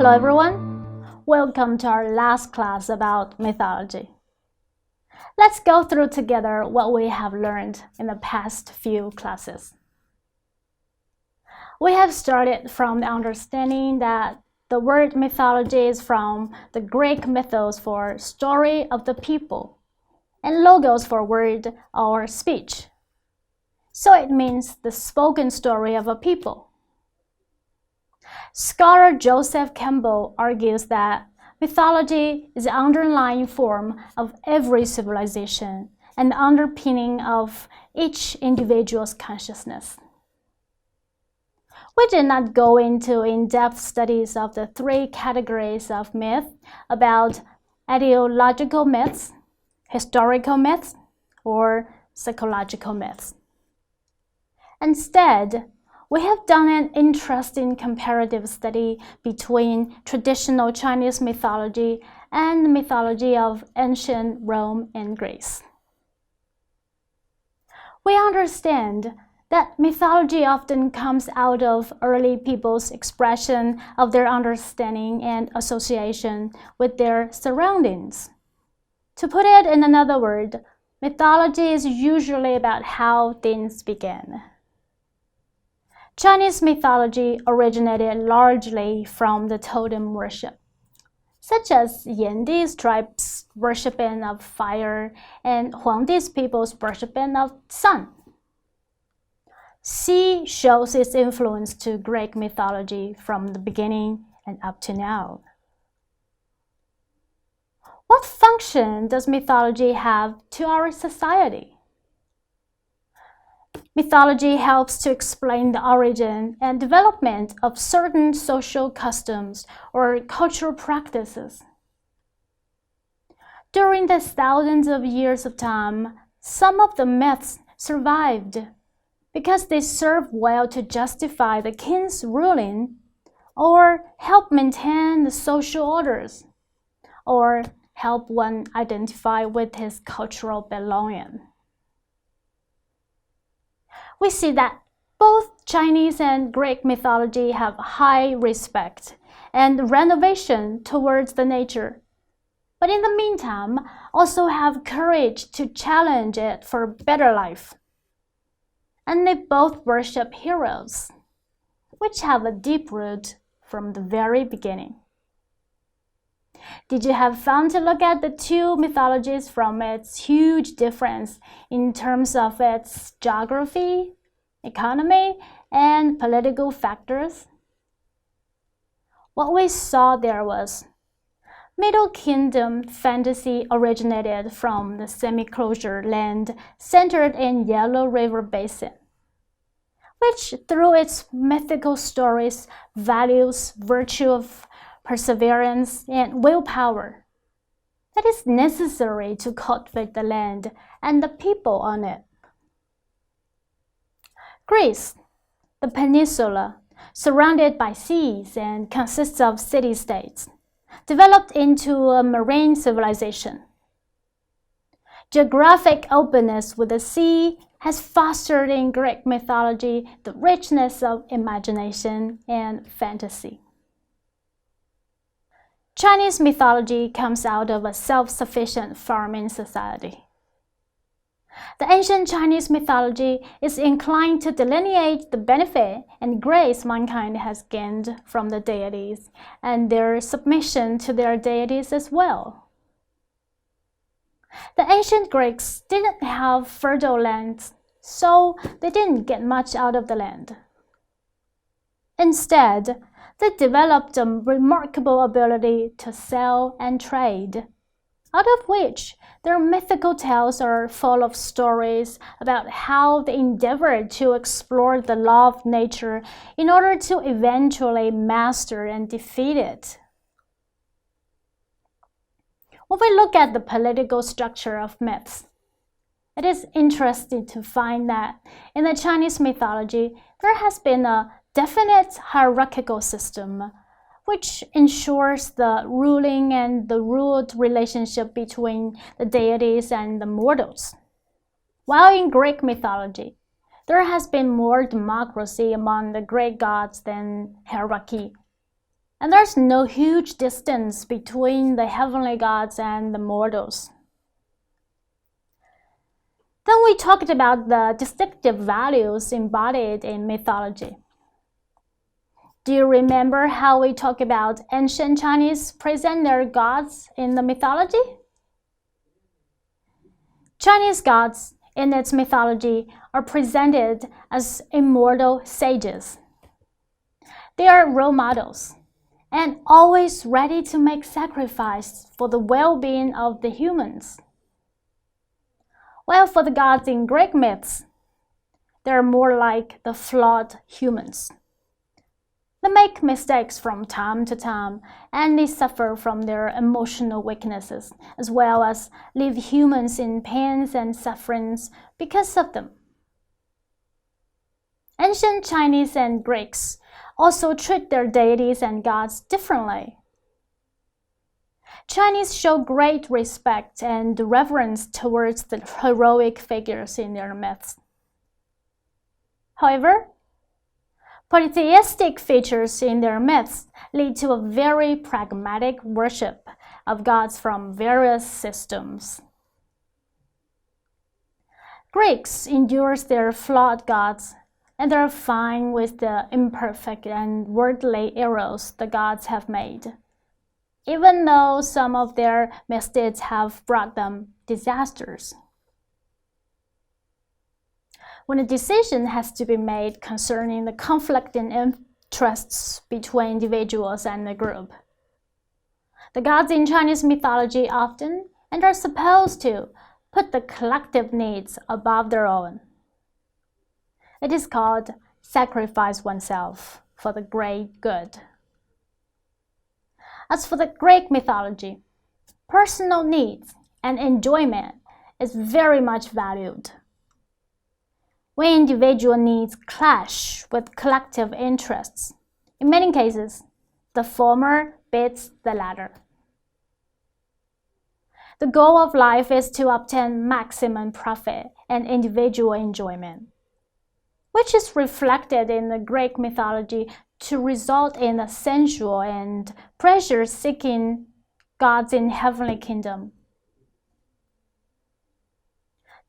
Hello everyone, welcome to our last class about mythology. Let's go through together what we have learned in the past few classes. We have started from the understanding that the word mythology is from the Greek mythos for story of the people and logos for word or speech. So it means the spoken story of a people. Scholar Joseph Campbell argues that mythology is the underlying form of every civilization and the underpinning of each individual's consciousness. We did not go into in-depth studies of the three categories of myth about ideological myths, historical myths, or psychological myths. Instead, we have done an interesting comparative study between traditional Chinese mythology and the mythology of ancient Rome and Greece. We understand that mythology often comes out of early people's expression of their understanding and association with their surroundings. To put it in another word, mythology is usually about how things began. Chinese mythology originated largely from the totem worship, such as Yandi's tribe's worshiping of fire and Huangdi's people's worshiping of sun. Xi shows its influence to Greek mythology from the beginning and up to now. What function does mythology have to our society? Mythology helps to explain the origin and development of certain social customs or cultural practices. During the thousands of years of time, some of the myths survived because they serve well to justify the king's ruling, or help maintain the social orders, or help one identify with his cultural belonging. We see that both Chinese and Greek mythology have high respect and renovation towards the nature, but in the meantime also have courage to challenge it for a better life. And they both worship heroes, which have a deep root from the very beginning. Did you have fun to look at the two mythologies from its huge difference in terms of its geography, economy, and political factors? What we saw there was Middle Kingdom fantasy originated from the semi-closure land centered in Yellow River Basin, which through its mythical stories values virtue of perseverance and willpower that is necessary to cultivate the land and the people on it. Greece, the peninsula, surrounded by seas and consists of city-states, developed into a marine civilization. Geographic openness with the sea has fostered in Greek mythology the richness of imagination and fantasy. Chinese mythology comes out of a self-sufficient farming society. The ancient Chinese mythology is inclined to delineate the benefit and grace mankind has gained from the deities and their submission to their deities as well. The ancient Greeks didn't have fertile lands, so they didn't get much out of the land. Instead, they developed a remarkable ability to sell and trade, out of which their mythical tales are full of stories about how they endeavored to explore the law of nature in order to eventually master and defeat it. When we look at the political structure of myths, it is interesting to find that in the Chinese mythology, there has been a definite hierarchical system which ensures the ruling and the ruled relationship between the deities and the mortals. While in Greek mythology, there has been more democracy among the Greek gods than hierarchy. And there's no huge distance between the heavenly gods and the mortals. Then we talked about the distinctive values embodied in mythology. Do you remember how we talked about ancient Chinese present their gods in the mythology? Chinese gods in its mythology are presented as immortal sages. They are role models and always ready to make sacrifice for the well-being of the humans. While for the gods in Greek myths, they're more like the flawed humans. They make mistakes from time to time, and they suffer from their emotional weaknesses, as well as leave humans in pains and sufferings because of them. Ancient Chinese and Greeks also treat their deities and gods differently. Chinese show great respect and reverence towards the heroic figures in their myths. However, polytheistic features in their myths lead to a very pragmatic worship of gods from various systems. Greeks endure their flawed gods, and they're fine with the imperfect and worldly errors the gods have made, even though some of their misdeeds have brought them disasters. When a decision has to be made concerning the conflicting interests between individuals and a group, the gods in Chinese mythology often, and are supposed to, put the collective needs above their own. It is called sacrifice oneself for the great good. As for the Greek mythology, personal needs and enjoyment is very much valued. When individual needs clash with collective interests, in many cases, the former beats the latter. The goal of life is to obtain maximum profit and individual enjoyment, which is reflected in the Greek mythology to result in a sensual and pleasure-seeking gods in heavenly kingdom.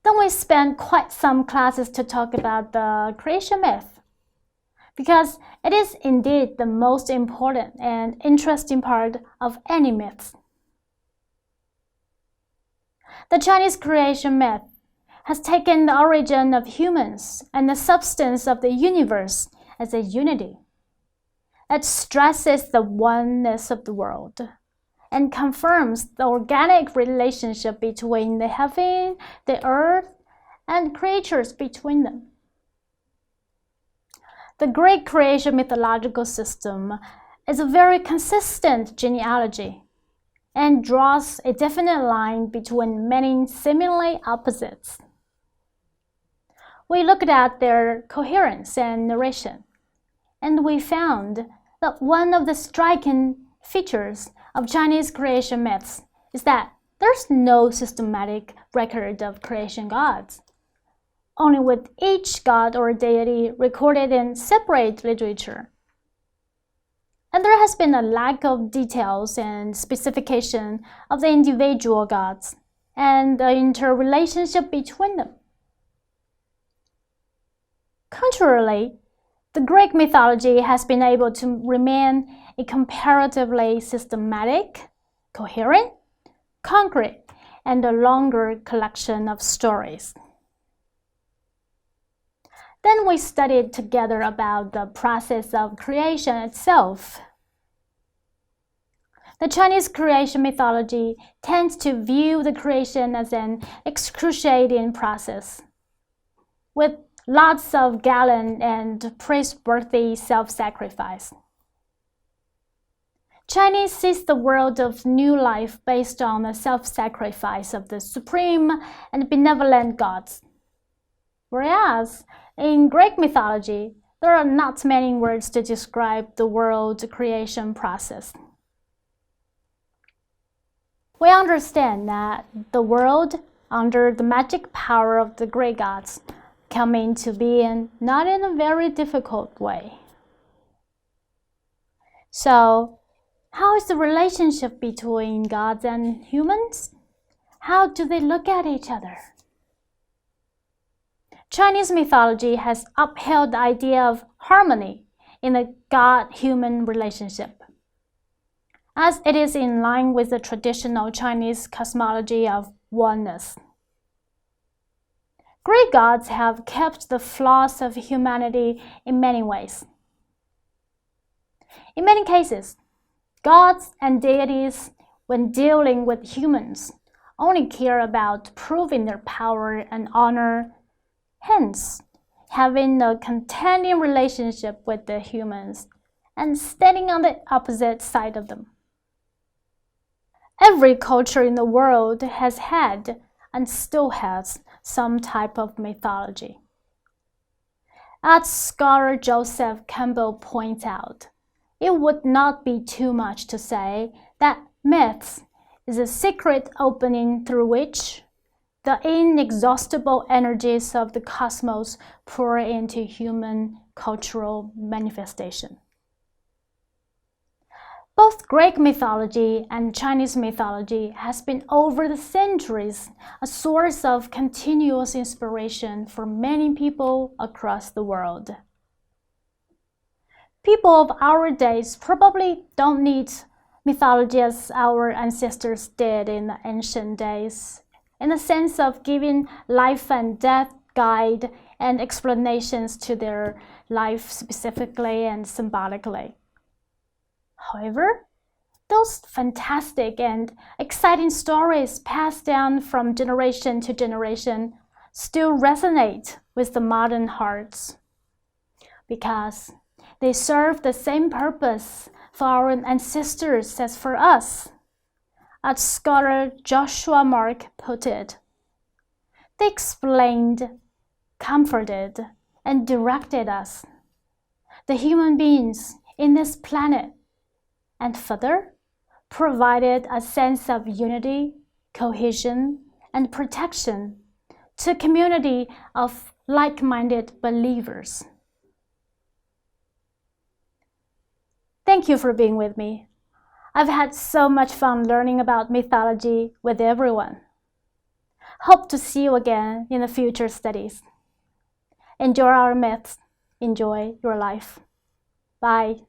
Then we spent quite some classes to talk about the creation myth, because it is indeed the most important and interesting part of any myth. The Chinese creation myth has taken the origin of humans and the substance of the universe as a unity. It stresses the oneness of the world and confirms the organic relationship between the heaven, the earth, and creatures between them. The Greek creation mythological system is a very consistent genealogy and draws a definite line between many seemingly opposites. We looked at their coherence and narration, and we found that one of the striking features of Chinese creation myths is that there's no systematic record of creation gods, only with each god or deity recorded in separate literature. And there has been a lack of details and specification of the individual gods and the interrelationship between them. Contrarily, the Greek mythology has been able to remain a comparatively systematic, coherent, concrete, and a longer collection of stories. Then we studied together about the process of creation itself. The Chinese creation mythology tends to view the creation as an excruciating process, with lots of gallant and praiseworthy self-sacrifice. Chinese sees the world of new life based on the self-sacrifice of the supreme and benevolent gods. Whereas, in Greek mythology, there are not many words to describe the world creation process. We understand that the world, under the magic power of the Greek gods, come into being not in a very difficult way. So, How is the relationship between gods and humans? How do they look at each other? Chinese mythology has upheld the idea of harmony in the god-human relationship, as it is in line with the traditional Chinese cosmology of oneness. Greek gods have kept the flaws of humanity in many ways. In many cases, gods and deities, when dealing with humans, only care about proving their power and honor, hence having a contending relationship with the humans and standing on the opposite side of them. Every culture in the world has had and still has some type of mythology. As scholar Joseph Campbell points out, it would not be too much to say that myths is a secret opening through which the inexhaustible energies of the cosmos pour into human cultural manifestation. Both Greek mythology and Chinese mythology has been over the centuries a source of continuous inspiration for many people across the world. People of our days probably don't need mythology as our ancestors did in the ancient days, in the sense of giving life and death guide and explanations to their life specifically and symbolically. However, those fantastic and exciting stories passed down from generation to generation still resonate with the modern hearts because they serve the same purpose for our ancestors as for us. As scholar Joshua Mark put it, they explained, comforted, and directed us, the human beings in this planet, and further, provided a sense of unity, cohesion, and protection to a community of like-minded believers. Thank you for being with me. I've had so much fun learning about mythology with everyone. Hope to see you again in the future studies. Enjoy our myths. Enjoy your life. Bye.